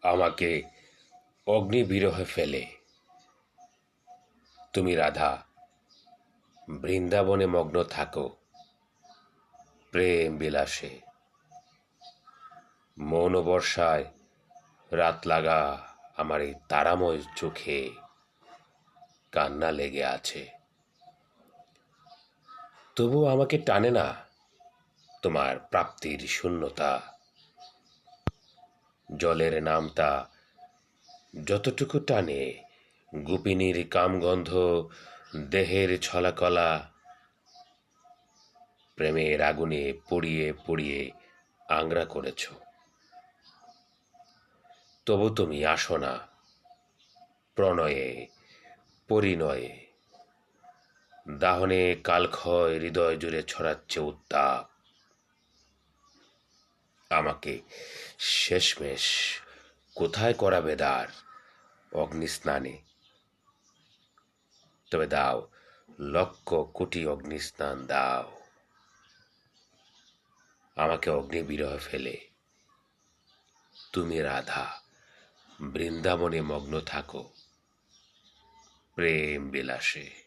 আমাকে অগ্নিবিরহে ফেলে তুমি রাধা বৃন্দাবনে মগ্ন থাকো প্রেম বিলাসে। মৌন বর্ষায় রাত লাগা আমার এই তারাময় চোখে কান্না লেগে আছে। তবু আমাকে টানে না তোমার প্রাপ্তির শূন্যতা। জলের নামতা যতটুকু টানে গোপিনীর কামগন্ধ, দেহের ছলাকলা। প্রেমের আগুনে পুড়িয়ে পুড়িয়ে আংরা করেছ। তবু তুমি আসো না প্রণয়ে পরিণয়ে। দাহনে কালক্ষয় হৃদয় জুড়ে ছড়াচ্ছে উত্তাপ। আমাকে শেষমেশ কোথায় করাবে দ্বার অগ্নিস্নানে? তবে দাও লক্ষ কোটি অগ্নিস্নান দাও। আমাকে অগ্নিবিরহে ফেলে তুমি রাধা বৃন্দাবনে মগ্ন থাকো প্রেম বিলাসে।